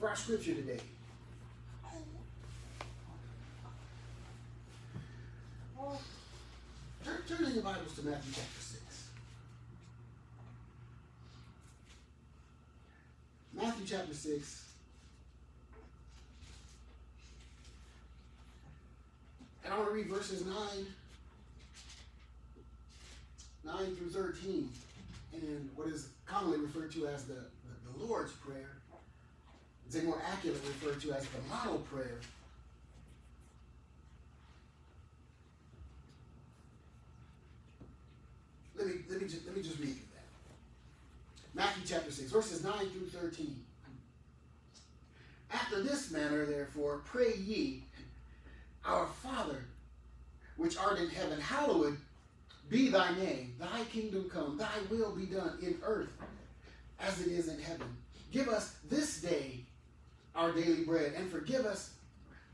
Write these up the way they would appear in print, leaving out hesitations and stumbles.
for our scripture today. Turn in your Bibles to Matthew chapter 6. Matthew chapter 6. And I want to read verses 9 through 13, in what is commonly referred to as the Lord's Prayer. It's more accurately referred to as the model prayer. Let me just read that. Matthew chapter 6, verses 9 through 13. After this manner, therefore, pray ye, Our Father, which art in heaven, hallowed be thy name. Thy kingdom come, thy will be done in earth as it is in heaven. Give us this day our daily bread, and forgive us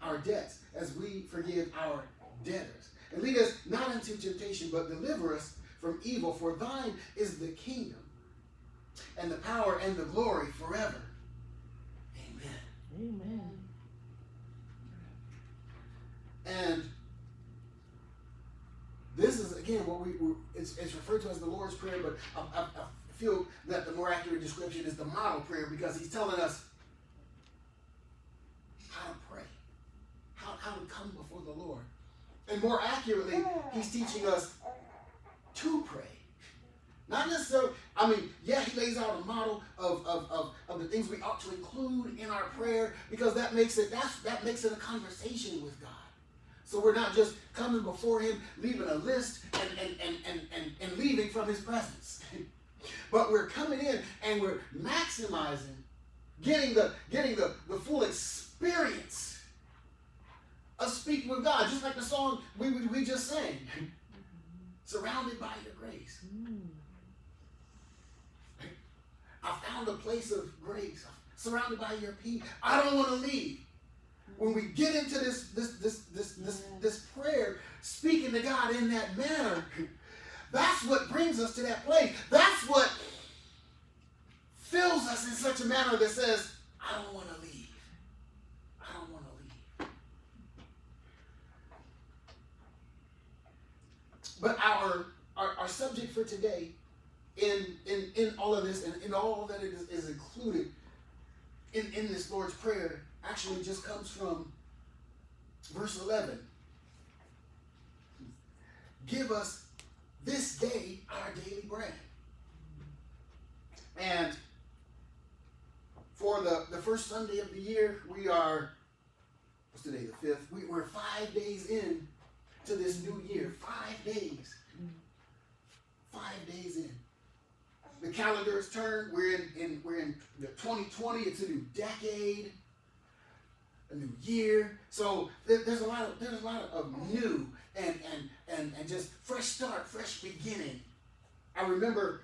our debts as we forgive our debtors. And lead us not into temptation, but deliver us from evil. For thine is the kingdom, and the power, and the glory forever. Amen. Amen. And this is, again, what it's referred to as the Lord's Prayer, but I feel that the more accurate description is the model prayer, because he's telling us how to pray, how to come before the Lord. And more accurately, he's teaching us to pray. Not necessarily, he lays out a model of the things we ought to include in our prayer, because that makes it a conversation with God. So we're not just coming before him, leaving a list and leaving from his presence. But we're coming in and we're maximizing, getting the full experience of speaking with God, just like the song we just sang. Surrounded by your grace. I found a place of grace. Surrounded by your peace. I don't want to leave. When we get into this prayer, speaking to God in that manner, that's what brings us to that place. That's what fills us in such a manner that says, I don't want to leave. I don't want to leave. But our subject for today, in all of this, and in all that it is included in this Lord's Prayer, actually just comes from verse 11. Give us this day our daily bread. And for the first Sunday of the year, we are, what's today, the 5th? We're 5 days in to this new year. 5 days. 5 days in. The calendar is turned. We're in the 2020. It's a new decade, a new year. So there's a lot of new and just fresh start, fresh beginning. I remember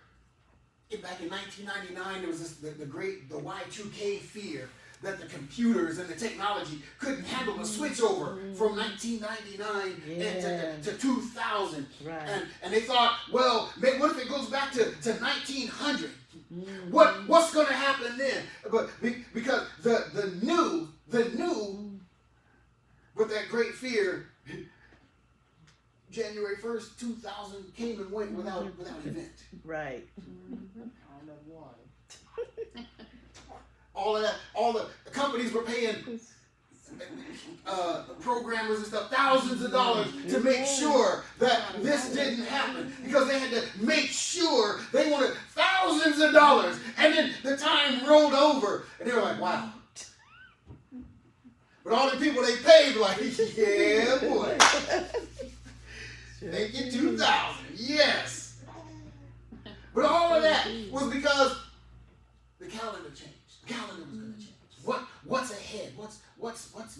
back in 1999, there was the Y2K fear that the computers and the technology couldn't handle the switch over from 1999 to 2000. Right. And they thought, well, what if it goes back to 1900? What's going to happen then? But because the new, but that great fear, January 1st, 2000 came and went without event. Right. All of that, all the companies were paying programmers and stuff thousands of dollars to make sure that this didn't happen, because they had to make sure. They wanted thousands of dollars, and then the time rolled over and they were like, wow. But all the people they paid were like, yeah, boy. Thank you, 2000. Yes. But all of that was because the calendar changed. The calendar was going to change. What's ahead? What's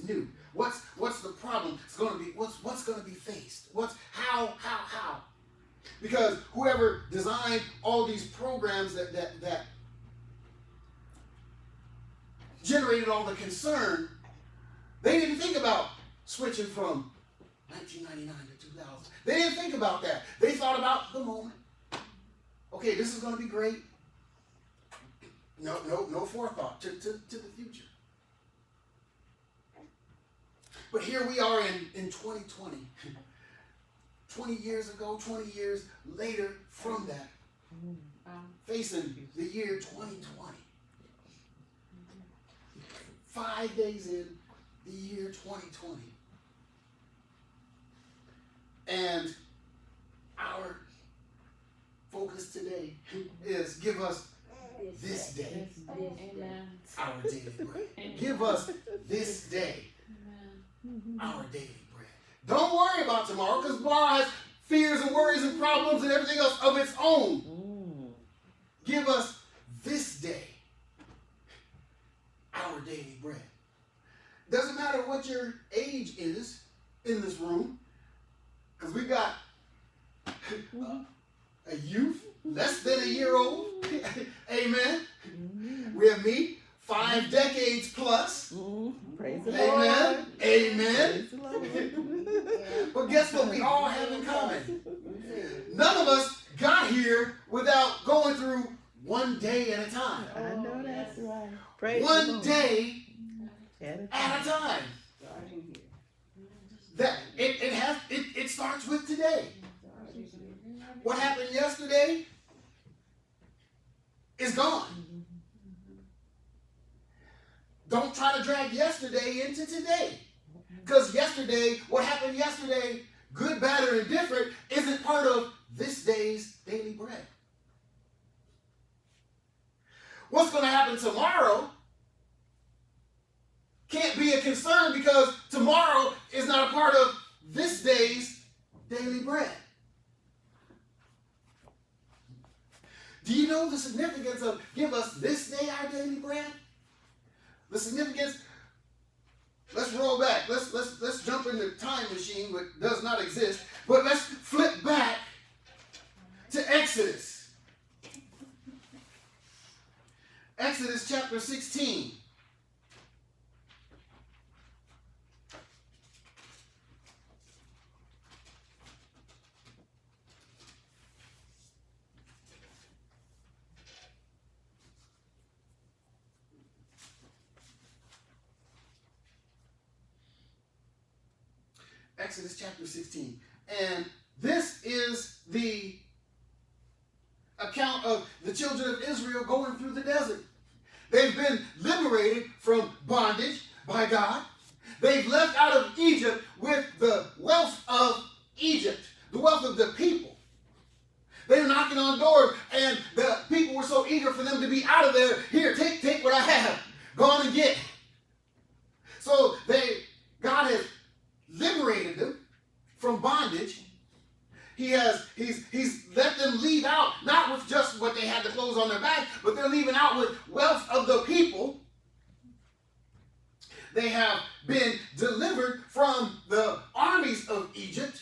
new? What's the problem? It's going to be what's going to be faced. How? Because whoever designed all these programs that generated all the concern, they didn't think about switching from 1999 to 2000. They didn't think about that. They thought about the moment. Okay, this is going to be great. No forethought to the future. But here we are in 2020. 20 years ago, 20 years later from that, facing the year 2020. 5 days in the year 2020. And our focus today is give us this day our daily bread. Give us this day our daily bread. Don't worry about tomorrow, because tomorrow has fears and worries and problems and everything else of its own. Give us this day our daily bread. Doesn't matter what your age is in this room, because we got a youth less than a year old. Amen. We have me, 5 decades plus. Praise the Amen. Lord. Amen. Praise the Lord. But guess what we all have in common? None of us got here without going through one day at a time. I know that's right. Praise the One Lord. day At a at a time. That it starts with today. What happened yesterday is gone. Don't try to drag yesterday into today. Because yesterday, what happened yesterday, good, bad, or indifferent, isn't part of this day's daily bread. What's going to happen tomorrow can't be a concern, because tomorrow is not a part of this day's daily bread. Do you know the significance of give us this day our daily bread? The significance, let's roll back. Let's jump in the time machine, which does not exist, but let's flip back to Exodus. Exodus chapter 16. Exodus chapter 16. And this is the account of the children of Israel going through the desert. They've been liberated from bondage by God. They've left out of Egypt with the wealth of Egypt, the wealth of the people. They were knocking on doors, and the people were so eager for them to be out of there. Here, take what I have. Go on and get. So God has liberated them from bondage. He's let them leave out, not with just what they had, the clothes on their back, but they're leaving out with wealth of the people. They have been delivered from the armies of Egypt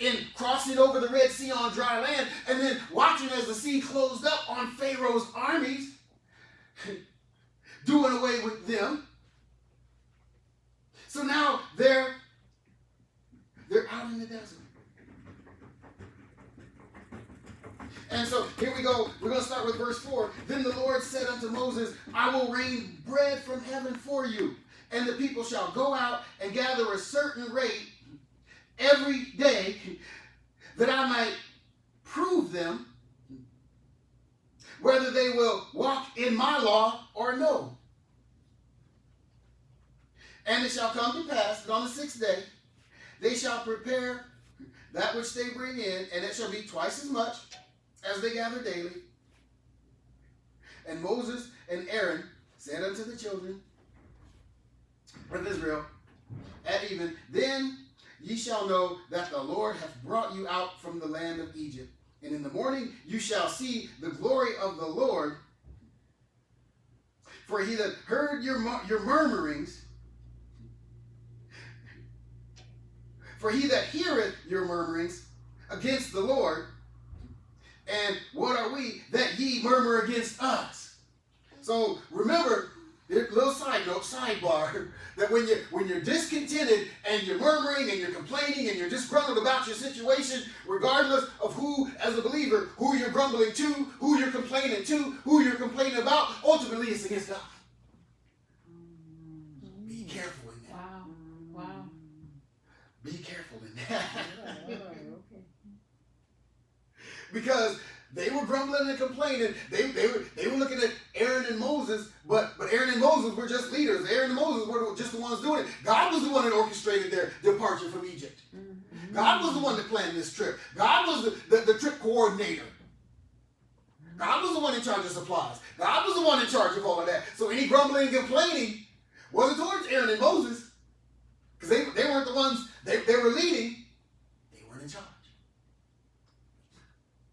in crossing over the Red Sea on dry land, and then watching as the sea closed up on Pharaoh's armies, doing away with them. So now they're out in the desert. And so here we go. We're going to start with verse 4. Then the Lord said unto Moses, I will rain bread from heaven for you, and the people shall go out and gather a certain rate every day, that I might prove them whether they will walk in my law or no. And it shall come to pass that on the 6th day they shall prepare that which they bring in, and it shall be twice as much as they gather daily. And Moses and Aaron said unto the children of Israel at even, then ye shall know that the Lord hath brought you out from the land of Egypt. And in the morning you shall see the glory of the Lord, for he that heard your murmurings, for he that heareth your murmurings against the Lord, and what are we that ye murmur against us? So remember, little side note, sidebar, that when you're discontented and you're murmuring and you're complaining and you're disgruntled about your situation, regardless of who, as a believer, who you're grumbling to, who you're complaining to, who you're complaining about, ultimately it's against God. Be careful in that. Wow. because they were grumbling and complaining. They were looking at Aaron and Moses, but Aaron and Moses were just leaders. Aaron and Moses were just the ones doing it. God was the one that orchestrated their departure from Egypt. God was the one that planned this trip. God was the trip coordinator. God was the one in charge of supplies. God was the one in charge of all of that. So any grumbling and complaining wasn't towards Aaron and Moses, because they weren't the ones they were leading. They weren't in charge.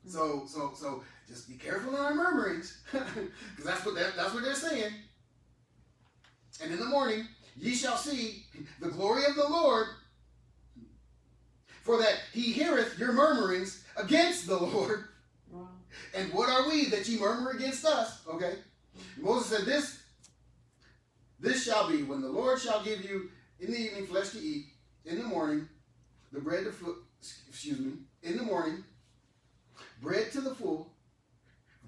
So just be careful in our murmurings, because that's what they're saying. And in the morning ye shall see the glory of the Lord, for that he heareth your murmurings against the Lord. Wow. And what are we that ye murmur against us? Okay. Moses said, this shall be when the Lord shall give you in the evening flesh to eat, in the morning the bread in the morning bread to the full.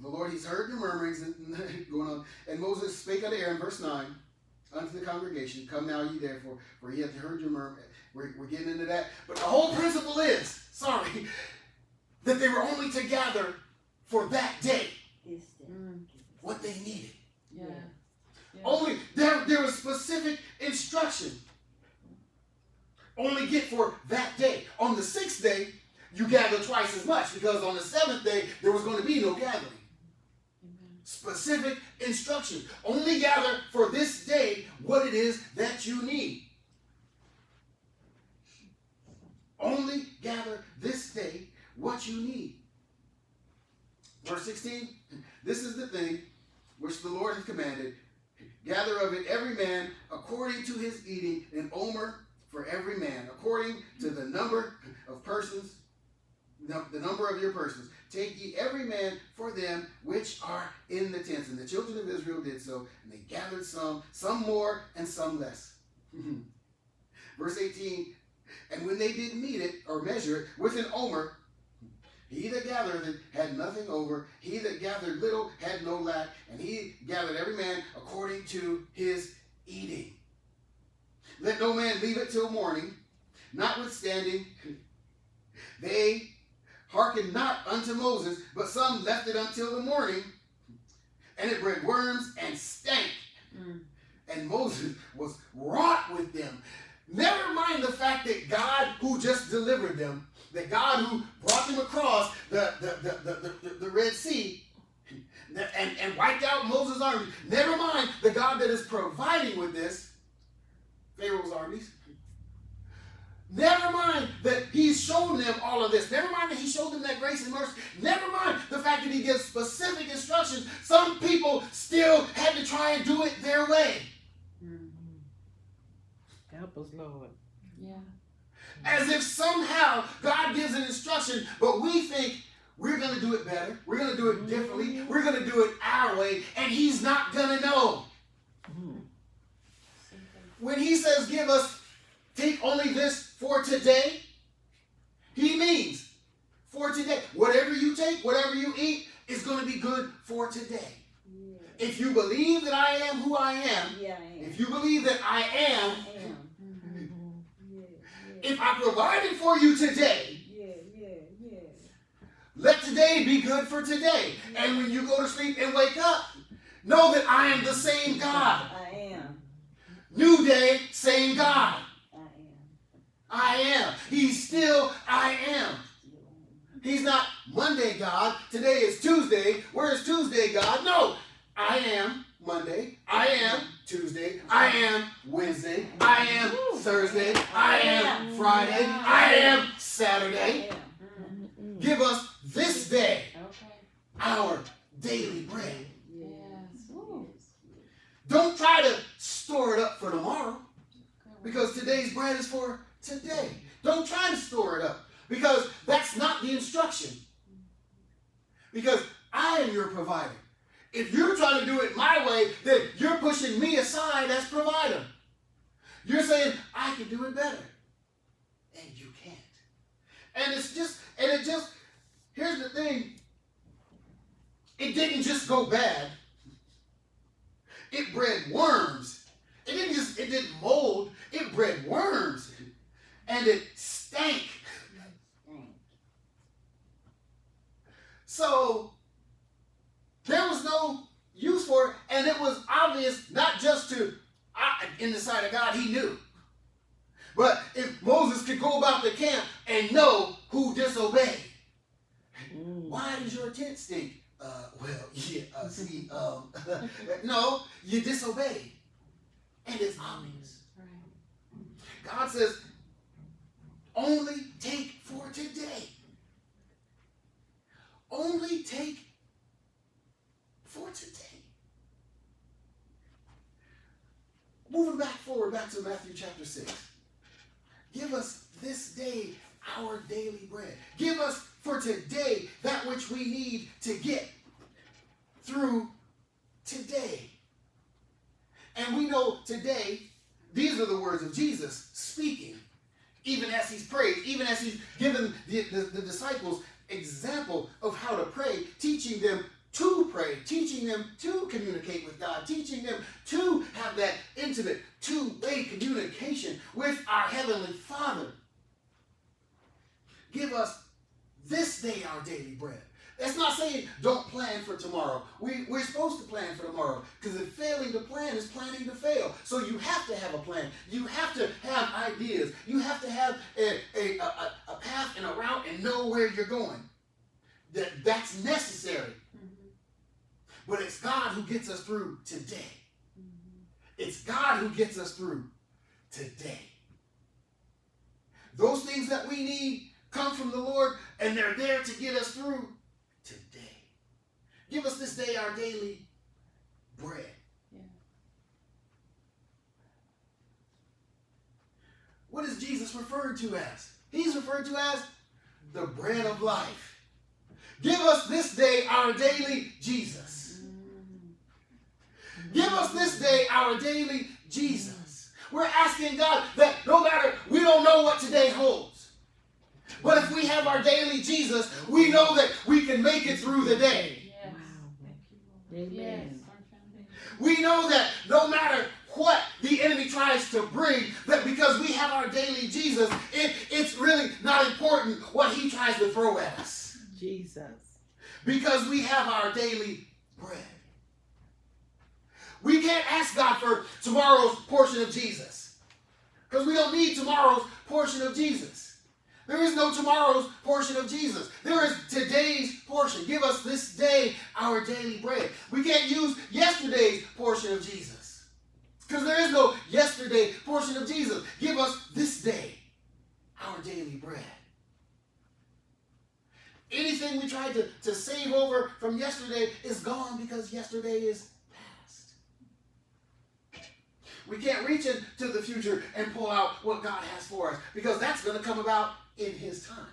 The Lord, he's heard your murmurings and going on. And Moses spake unto Aaron, verse 9, unto the congregation, come now ye therefore, for he hath heard your murmur. We're getting into that. But the whole principle is, that they were only to gather for that day what they needed. Yeah. Only, there was specific instruction. Only get for that day. On the 6th day, you gather twice as much, because on the 7th day, there was going to be no gathering. Specific instruction. Only gather for this day what it is that you need. Only gather this day what you need. Verse 16, this is the thing which the Lord hath commanded. Gather of it every man according to his eating, an omer for every man, according to the number of persons, the number of your persons. Take ye every man for them which are in the tents. And the children of Israel did so, and they gathered some more and some less. Verse 18, and when they did meet it, or measure it, with an omer, he that gathered it had nothing over, he that gathered little had no lack, and he gathered every man according to his eating. Let no man leave it till morning. Notwithstanding, they hearkened not unto Moses, but some left it until the morning, and it bred worms and stank. And Moses was wroth with them. Never mind the fact that God, who just delivered them, that God who brought them across the Red Sea and wiped out Moses' army. Never mind the God that is providing with this, Pharaoh's armies. Never mind that he's shown them all of this. Never mind that he showed them that grace and mercy. Never mind the fact that he gives specific instructions. Some people still had to try and do it their way. Help us, Lord. Yeah. As if somehow God gives an instruction, but we think we're going to do it better. We're going to do it differently. We're going to do it our way, and he's not going to know. When he says take only this for today, he means for today. Whatever you take, whatever you eat, is going to be good for today. Yeah. If you believe that I am who I am, Yeah, I am. if you believe that I am, if I provided for you today, let today be good for today. And when you go to sleep and wake up, know that I am the same God. I am. New day, same God. I am. I am. He's still I am. He's not Monday God. Today is Tuesday. Where's Tuesday God? No. I am Monday. I am Tuesday. I am Wednesday. I am Thursday. I am Friday. I am Saturday. Give us this day our daily bread. Yes. Don't try to store it up for tomorrow, because today's bread is for today. Don't try to store it up, because that's not the instruction. Because I am your provider. If you're trying to do it my way, then you're pushing me aside as provider. You're saying, I can do it better. And you can't. And here's the thing. It didn't just go bad. It bred worms. It didn't mold. It bred worms. And it stank. So there was no use for it, and it was obvious not just to, in the sight of God, he knew. But if Moses could go about the camp and know who disobeyed, why does your tent stink? No, you disobeyed. And it's obvious. God says, only take for today. Only take for today. Moving back to Matthew chapter 6. Give us this day our daily bread. Give us for today that which we need to get through today. And we know today, these are the words of Jesus speaking, even as he's prayed, even as he's given the disciples example of how to pray, teaching them to pray, teaching them to communicate with God, teaching them to have that intimate two-way communication with our Heavenly Father. Give us this day our daily bread. That's not saying don't plan for tomorrow. We're supposed to plan for tomorrow, because if failing to plan is planning to fail. So you have to have a plan. You have to have ideas. You have to have a path and a route and know where you're going. That's necessary. But it's God who gets us through today. It's God who gets us through today. Those things that we need come from the Lord, and they're there to get us through today. Give us this day our daily bread. Yeah. What is Jesus referred to as? He's referred to as the bread of life. Give us this day our daily Jesus. Give us this day our daily Jesus. We're asking God that no matter, we don't know what today holds. But if we have our daily Jesus, we know that we can make it through the day. Yes. Wow. Amen. We know that no matter what the enemy tries to bring, that because we have our daily Jesus, it's really not important what he tries to throw at us. Jesus. Because we have our daily bread. We can't ask God for tomorrow's portion of Jesus, because we don't need tomorrow's portion of Jesus. There is no tomorrow's portion of Jesus. There is today's portion. Give us this day our daily bread. We can't use yesterday's portion of Jesus, because there is no yesterday portion of Jesus. Give us this day our daily bread. Anything we tried to save over from yesterday is gone, because yesterday is past. We can't reach into the future and pull out what God has for us, because that's going to come about in his time,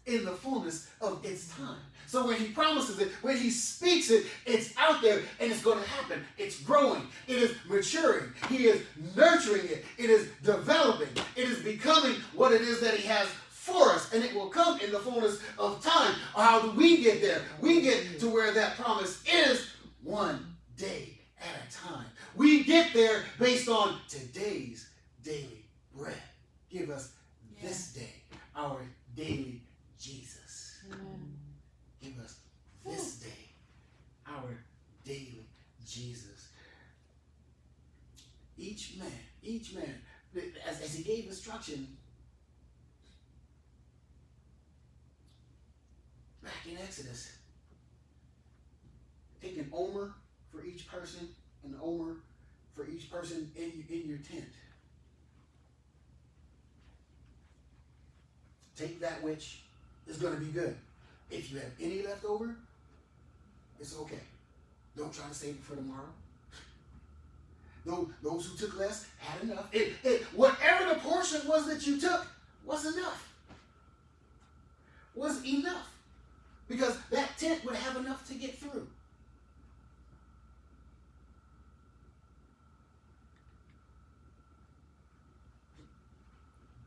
in the fullness of its time. So when he promises it, when he speaks it, it's out there and it's going to happen. It's growing. It is maturing. He is nurturing it. It is developing. It is becoming what it is that he has for us, and it will come in the fullness of time. How do we get there? We get to where that promise is one day at a time. We get there based on today's daily bread. Give us this day our daily Jesus. Amen. Give us this day our daily Jesus. Each man, as he gave instruction back in Exodus, take an omer for each person, an omer for each person in your tent. Take that which is going to be good. If you have any left over, it's okay. Don't try to save it for tomorrow. Those who took less had enough. Whatever the portion was that you took was enough. Was enough. Because that tent would have enough to get through.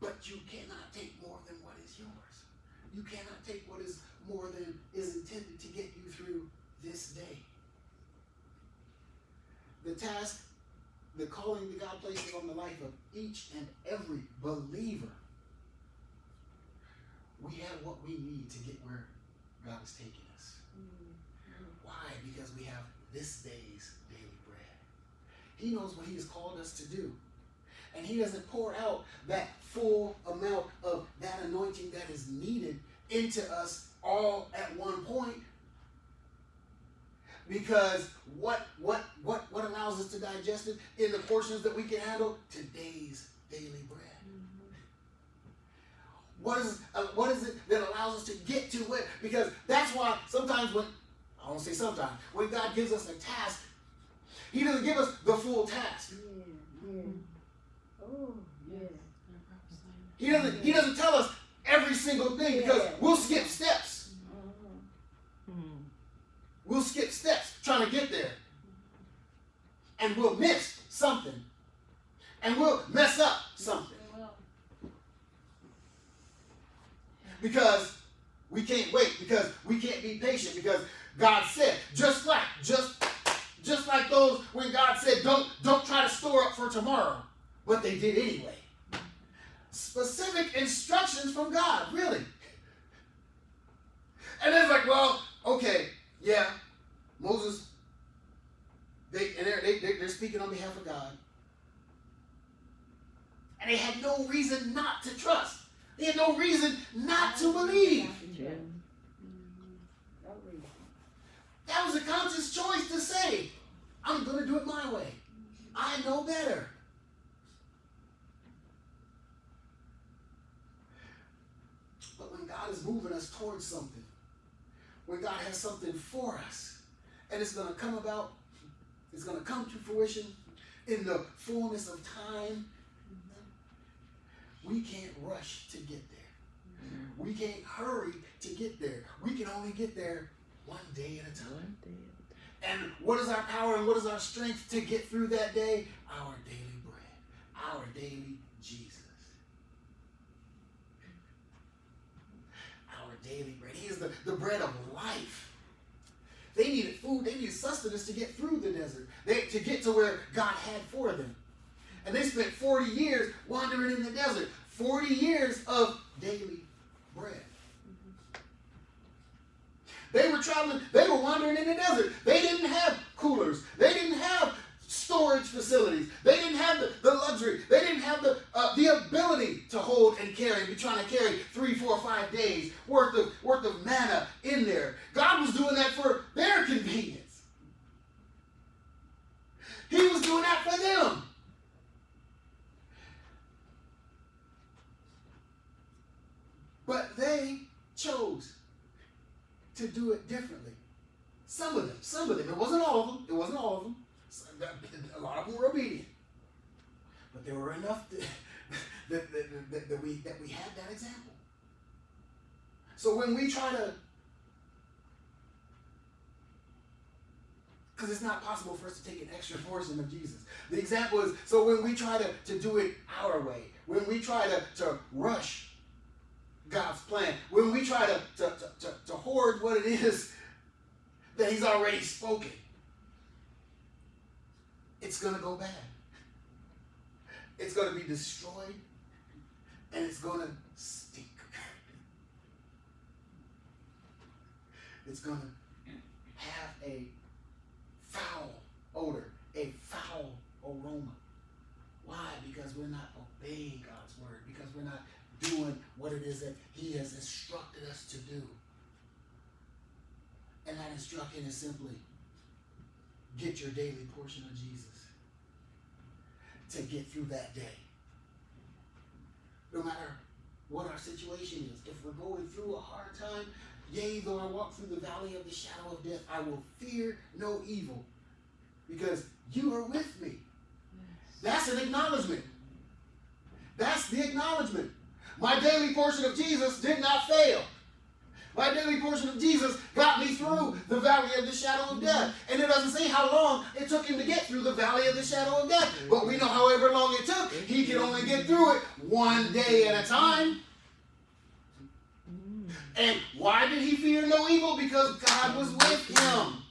But you cannot take more than what is yours. You cannot take what is more than is intended to get you through this day. The task, the calling that God places on the life of each and every believer, we have what we need to get where God is taking us. Why? Because we have this day's daily bread. He knows what he has called us to do. And he doesn't pour out that full amount of that anointing that is needed into us all at one point. Because what allows us to digest it in the portions that we can handle? Today's daily bread. What is it that allows us to get to it? Because that's why sometimes when God gives us a task, he doesn't give us the full task. Oh, yes. He doesn't tell us every single thing because we'll skip steps. We'll skip steps trying to get there. And we'll miss something. And we'll mess up something. Because we can't wait. Because we can't be patient. Because God said, just like those when God said, don't try to store up for tomorrow. But they did anyway. Specific instructions from God, really. And it's like, well, okay, yeah, Moses, they're speaking on behalf of God. And they had no reason not to trust. They had no reason not to believe. That was a conscious choice to say, I'm going to do it my way. I know better. But when God is moving us towards something, when God has something for us, and it's going to come about, it's going to come to fruition in the fullness of time, we can't rush to get there. We can't hurry to get there. We can only get there one day at a time. And what is our power and what is our strength to get through that day? Our daily bread. Our daily Jesus. Our daily bread. He is the bread of life. They needed food. They needed sustenance to get through the desert. To get to where God had for them. And they spent 40 years wandering in the desert. 40 years of daily bread. They were traveling, they were wandering in the desert. They didn't have coolers. They didn't have storage facilities. They didn't have the luxury. They didn't have the ability to hold and carry and be trying to carry 3, 4, 5 days worth of manna in there. God was doing that for their convenience. He was doing that for them. But they chose to do it differently. Some of them. It wasn't all of them. A lot of them were obedient. But there were enough that we had that example. So when we try to, because it's not possible for us to take an extra portion of Jesus. The example is, so when we try to do it our way, when we try to rush God's plan, when we try to hoard what it is that he's already spoken, it's going to go bad. It's going to be destroyed, and it's going to stink. It's going to have a foul odor, a foul aroma. Why? Because we're not obeying God's word, because we're not doing what it is that he has instructed us to do. And that instruction is simply get your daily portion of Jesus to get through that day. No matter what our situation is, if we're going through a hard time, yea, though I walk through the valley of the shadow of death, I will fear no evil because you are with me. That's an acknowledgement. That's the acknowledgement. My daily portion of Jesus did not fail. My daily portion of Jesus got me through the valley of the shadow of death. And it doesn't say how long it took him to get through the valley of the shadow of death. But we know however long it took, he could only get through it one day at a time. And why did he fear no evil? Because God was with him.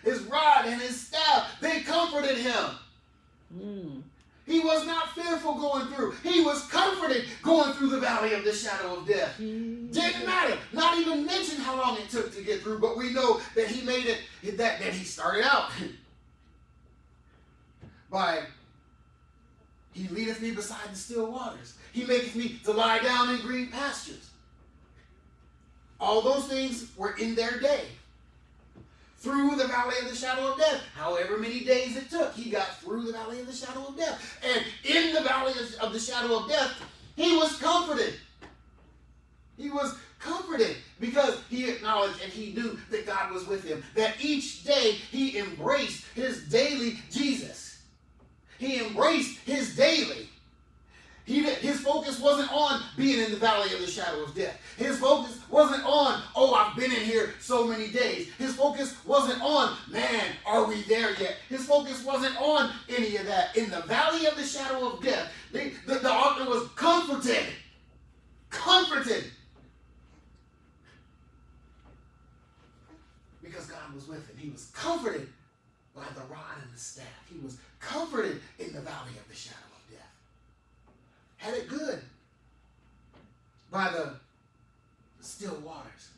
His rod and his staff, they comforted him. He was not fearful going through. He was comforted going through the valley of the shadow of death. Didn't matter. Not even mention how long it took to get through, but we know that he made it, that he started out by, he leadeth me beside the still waters. He maketh me to lie down in green pastures. All those things were in their day. Through the valley of the shadow of death. However many days it took, he got through the valley of the shadow of death. And in the valley of the shadow of death, he was comforted. He was comforted because he acknowledged and he knew that God was with him. That each day he embraced his daily Jesus. He embraced his daily. His focus wasn't on being in the valley of the shadow of death. His focus wasn't on, oh, I've been in here so many days. His focus wasn't on, man, are we there yet? His focus wasn't on any of that. In the valley of the shadow of death, the author was comforted. Comforted. Because God was with him. He was comforted by the rod and the staff. He was comforted in the valley of the shadow of death. Had it good by the still waters.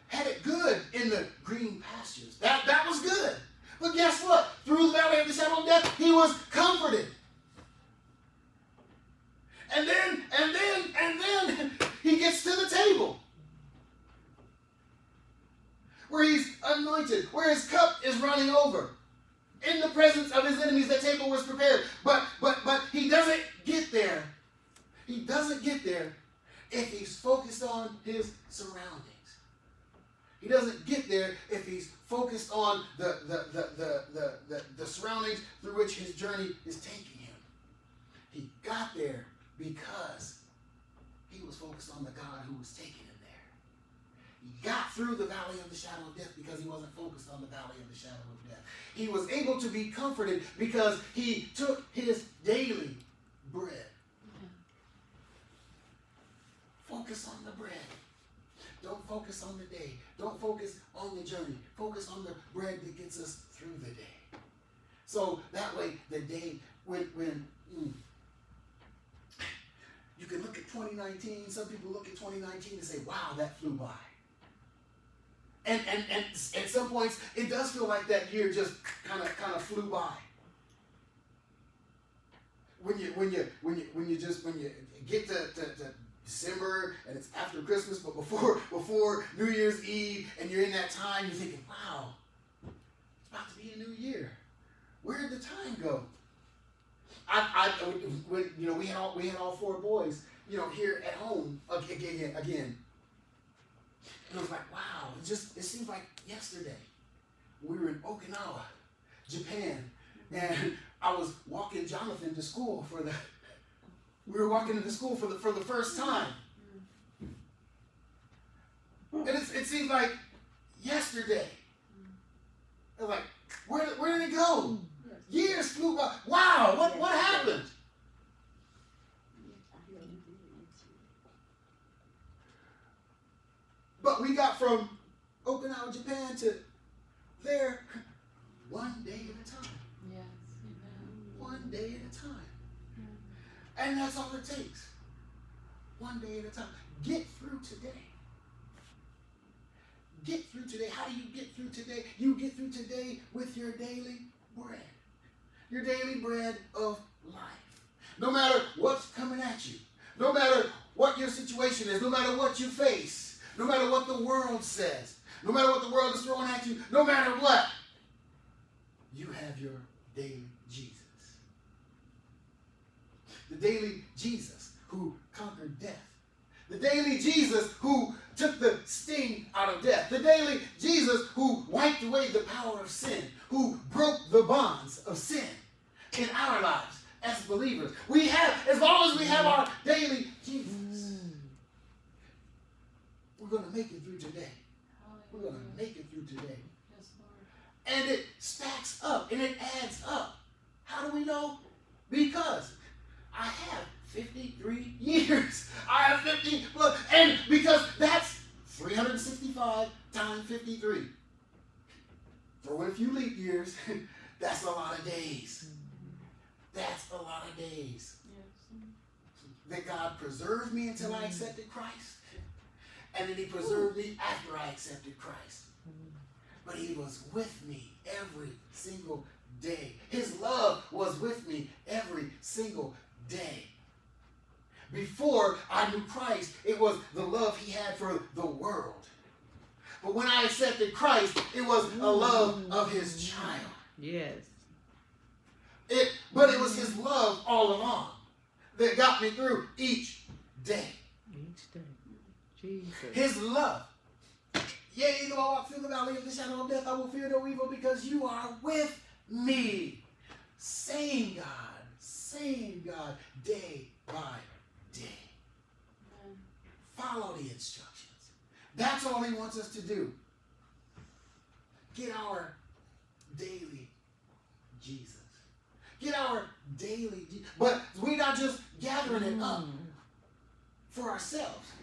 Had it good in the green pastures. That was good. But guess what? Through the valley of the shadow of death, he was comforted. And then he gets to the table. Where he's anointed, where his cup is running over. In the presence of his enemies, the table was prepared. But he doesn't get there. He doesn't get there if he's focused on his surroundings. He doesn't get there if he's focused on the surroundings through which his journey is taking him. He got there because he was focused on the God who was taking him there. He got through the valley of the shadow of death because he wasn't focused on the valley of the shadow of death. He was able to be comforted because he took his daily bread. Focus on the bread. Don't focus on the day. Don't focus on the journey. Focus on the bread that gets us through the day. So that way, the day when you can look at 2019. Some people look at 2019 and say, "Wow, that flew by." And at some points, it does feel like that year just kind of flew by. When you get to December and it's after Christmas, but before New Year's Eve, and you're in that time, you're thinking, wow, it's about to be a new year. Where did the time go? We had all four boys, here at home again. And I was like, wow, it seems like yesterday. We were in Okinawa, Japan, and I was walking Jonathan to school we were walking into school for the first time. And it seemed like yesterday. I was like, where did it go? Years flew by. Wow, what happened? But we got from Okinawa, Japan to there one day at a time. Yes. One day at a time. And that's all it takes. One day at a time. Get through today. Get through today. How do you get through today? You get through today with your daily bread. Your daily bread of life. No matter what's coming at you. No matter what your situation is. No matter what you face. No matter what the world says. No matter what the world is throwing at you. No matter what. You have your daily Jesus. The daily Jesus who conquered death. The daily Jesus who took the sting out of death. The daily Jesus who wiped away the power of sin. Who broke the bonds of sin in our lives as believers. We have, as long as we have our daily Jesus, we're going to make it through today. We're going to make it through today. And it stacks up and it adds up. How do we know? Because I have 53 years. I have 50 plus, and because that's 365 times 53. Throw in a few leap years, that's a lot of days. That's a lot of days. Yes. That God preserved me until I accepted Christ. And then he preserved me after I accepted Christ. But he was with me every single day. His love was with me every single day. Before I knew Christ, it was the love he had for the world. But when I accepted Christ, it was a love of his child. Yes. But it was his love all along that got me through each day. Each day. Jesus. His love. Yea, though I walk through the valley of the shadow of death, I will fear no evil because you are with me. Same God, day by day. Amen. Follow the instructions. That's all he wants us to do. Get our daily Jesus. Get our daily Jesus. But we're not just gathering it up for ourselves.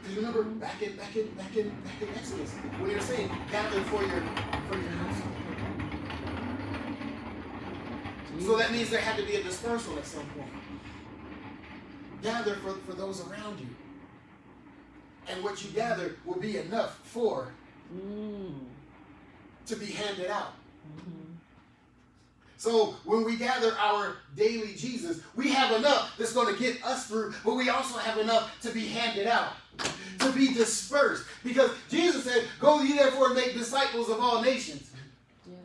Because remember, back in Exodus, when they were saying, gather for your household. So that means there had to be a dispersal at some point. Gather for those around you. And what you gather will be enough for to be handed out. So when we gather our daily Jesus, we have enough that's going to get us through, but we also have enough to be handed out, to be dispersed. Because Jesus said, go ye therefore and make disciples of all nations. Yes.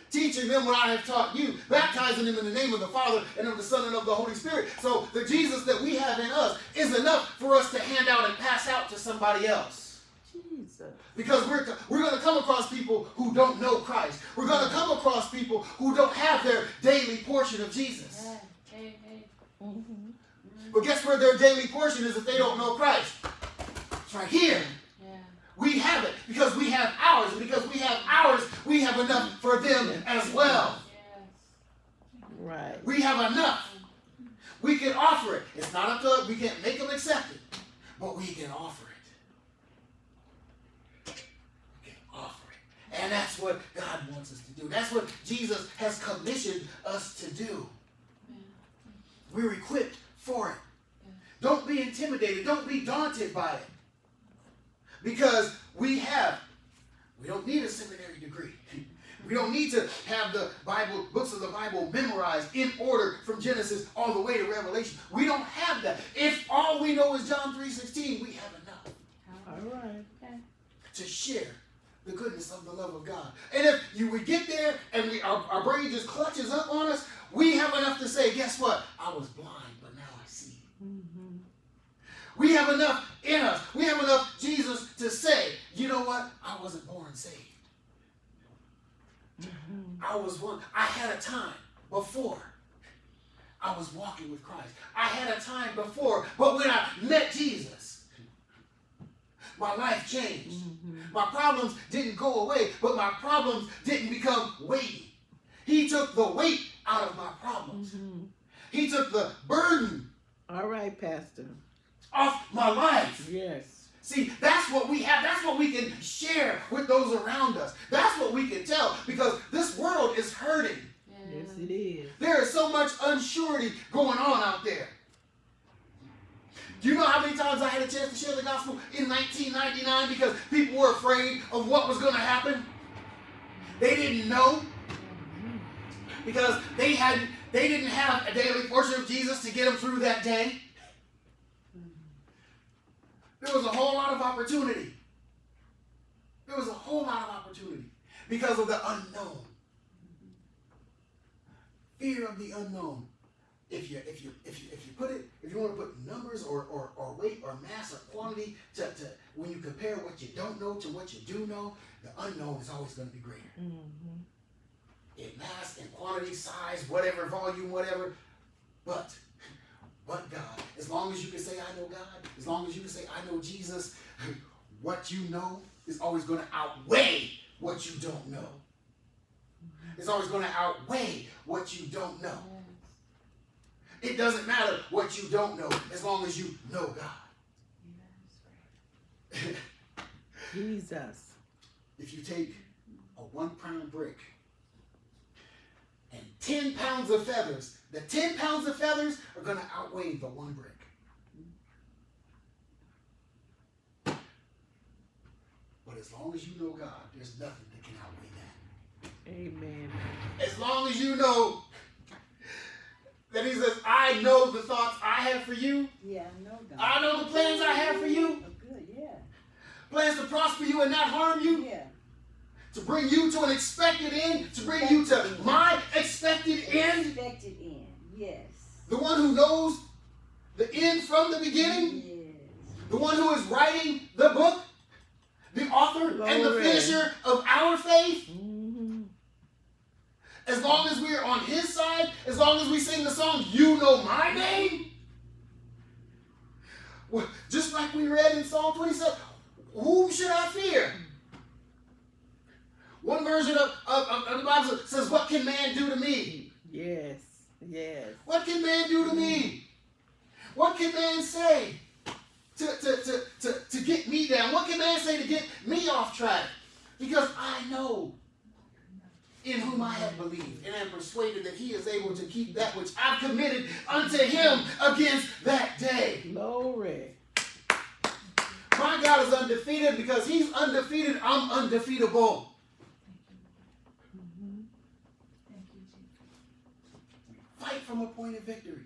Teaching them what I have taught you, baptizing them in the name of the Father and of the Son and of the Holy Spirit. So the Jesus that we have in us is enough for us to hand out and pass out to somebody else. Jesus. Because we're going to come across people who don't know Christ. We're going to come across people who don't have their daily portion of Jesus. Yeah. Hey. But guess where their daily portion is if they don't know Christ? It's right here. Yeah. We have it because we have ours. And because we have ours, we have enough for them as well. Yes. Right. We have enough. We can offer it. It's not up to us. We can't make them accept it. But we can offer it. We can offer it. And that's what God wants us to do. That's what Jesus has commissioned us to do. We're equipped for it. Don't be intimidated. Don't be daunted by it. Because we don't need a seminary degree. We don't need to have the Bible, books of the Bible memorized in order from Genesis all the way to Revelation. We don't have that. If all we know is John 3:16, we have enough All right. to share the goodness of the love of God. And if we get there and our brain just clutches up on us, we have enough to say, guess what? I was blind, but now I see. We have enough in us. We have enough Jesus to say, you know what? I wasn't born saved. I had a time before I was walking with Christ. I had a time before, but when I met Jesus, my life changed. My problems didn't go away, but my problems didn't become weighty. He took the weight out of my problems. He took the burden All right, Pastor. off my life. Yes. See, that's what we have. That's what we can share with those around us. That's what we can tell, because this world is hurting. Yes, it is. There is so much unsurety going on out there. Do you know how many times I had a chance to share the gospel in 1999 because people were afraid of what was going to happen? They didn't know, because they didn't have a daily portion of Jesus to get them through that day. There was a whole lot of opportunity. There was a whole lot of opportunity because of the unknown. Fear of the unknown. If you want to put numbers or weight or mass or quantity to when you compare what you don't know to what you do know, the unknown is always going to be greater. In mass, in quantity, size, whatever, volume, whatever. But God, as long as you can say, I know God, as long as you can say, I know Jesus, what you know is always going to outweigh what you don't know. It's always going to outweigh what you don't know. It doesn't matter what you don't know as long as you know God. Jesus. If you take a 1 pound brick and 10 pounds of feathers. The 10 pounds of feathers are going to outweigh the one brick. But as long as you know God, there's nothing that can outweigh that. Amen. As long as you know that he says, I know the thoughts I have for you. Yeah, I know God. I know the plans I have for you. Oh, good, yeah. Plans to prosper you and not harm you. Yeah. To bring you to an expected end. To bring you to my expected end. Expected end, yes. The one who knows the end from the beginning. Yes. The one who is writing the book. The author and the Glory. finisher of our faith. Mm-hmm. As long as we're on his side, as long as we sing the song, You Know My Name. Well, just like we read in Psalm 27, whom should I fear? One version of the Bible says, what can man do to me? Yes. Yes. What can man do to me? What can man say to get me down? What can man say to get me off track? Because I know in whom I have believed and am persuaded that he is able to keep that which I've committed unto him against that day. Glory. My God is undefeated. Because he's undefeated, I'm undefeatable. Mm-hmm. Thank you, Jesus. Fight from a point of victory.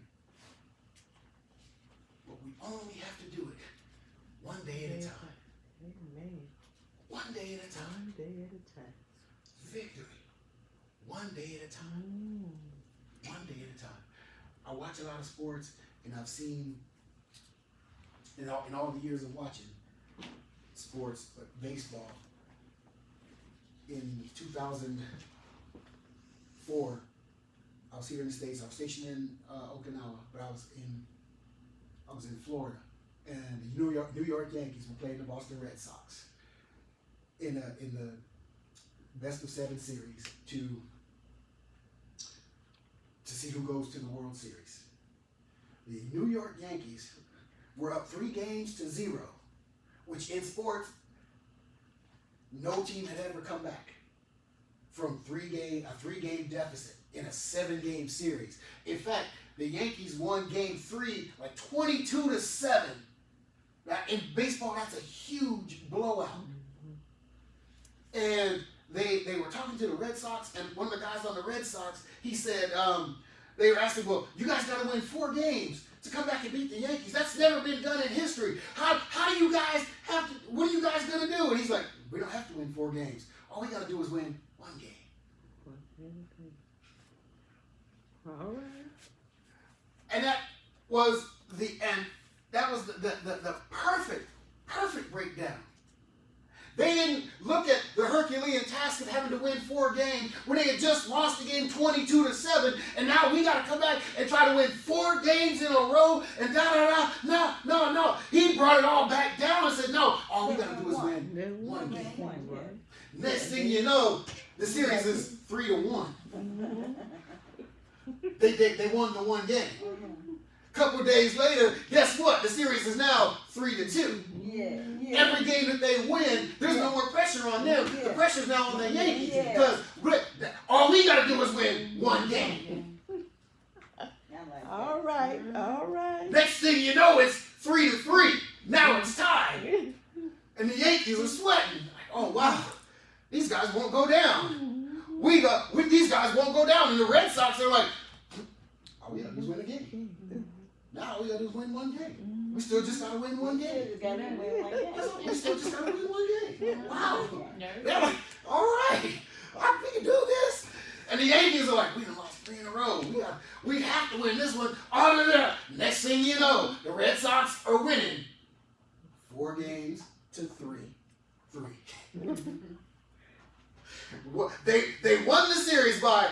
But we only have to do it one day at a time. Amen. One day at a time. One day at a time. Victory. One day at a time. One day at a time. I watch a lot of sports, and I've seen in all the years of watching sports, but baseball. In 2004, I was here in the States. I was stationed in Okinawa, but I was in Florida, and the New York Yankees were playing the Boston Red Sox in the best of 7 series to see who goes to the World Series. The New York Yankees were up 3-0, which in sports, no team had ever come back from a 3-game deficit in a 7-game series. In fact, the Yankees won Game 3 like 22-7. Now, in baseball, that's a huge blowout. And they were talking to the Red Sox, and one of the guys on the Red Sox, he said, they were asking, well, you guys got to win 4 games to come back and beat the Yankees. That's never been done in history. How do you guys have to, what are you guys going to do? And he's like, we don't have to win 4 games. All we got to do is win 1 game. All right. And that was the perfect breakdown. They didn't look at the Herculean task of having to win 4 games when they had just lost the game 22-7, and now we got to come back and try to win 4 games in a row and No. He brought it all back down and said, no, all we got to do is win 1 game. Next thing you know, the series is 3-1. They won the 1 game. Couple days later, guess what? The series is now 3-2. Yeah. Every game that they win, there's no more pressure on them. Yeah. The pressure's now on the Yankees Yeah. because all we got to do is win 1 game. All right. All right. Next thing you know, it's 3-3. Now it's tied, and the Yankees are sweating. Like, oh wow, these guys won't go down. These guys won't go down, and the Red Sox are like, all we got to do is win a game. Now all we got to do is win 1 game. We still just got to win 1 game. We still just got to win 1 game. Wow. They're like, all right, we can do this. And the Yankees are like, we done lost 3 in a row. We have to win this one. Next thing you know, the Red Sox are winning 4 games to 3. They won the series by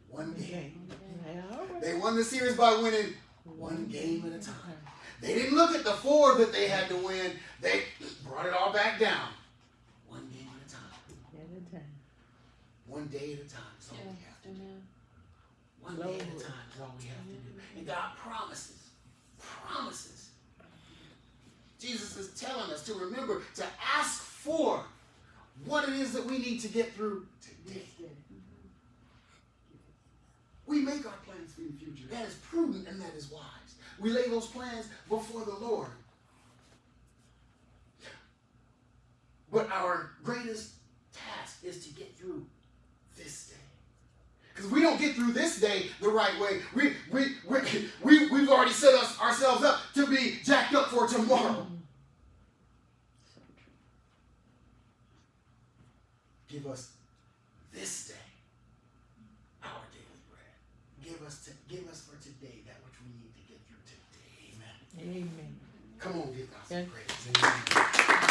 1 game. They won the series by winning 1 game at a time. They didn't look at the 4 that they had to win. They brought it all back down. 1 game at a time. 1 day at a time is all we have to do. 1 day at a time is all we have to do. And God promises. Jesus is telling us to remember to ask for what it is that we need to get through today. We make our plans for the future. That is prudent and that is wise. We lay those plans before the Lord. But our greatest task is to get through this day. Because we don't get through this day the right way. We've already set ourselves up to be jacked up for tomorrow. So true. Give us this day our daily bread. Give us for today that which we need to get through today. Amen. Amen. Come on, give God some Yeah. praise. Amen.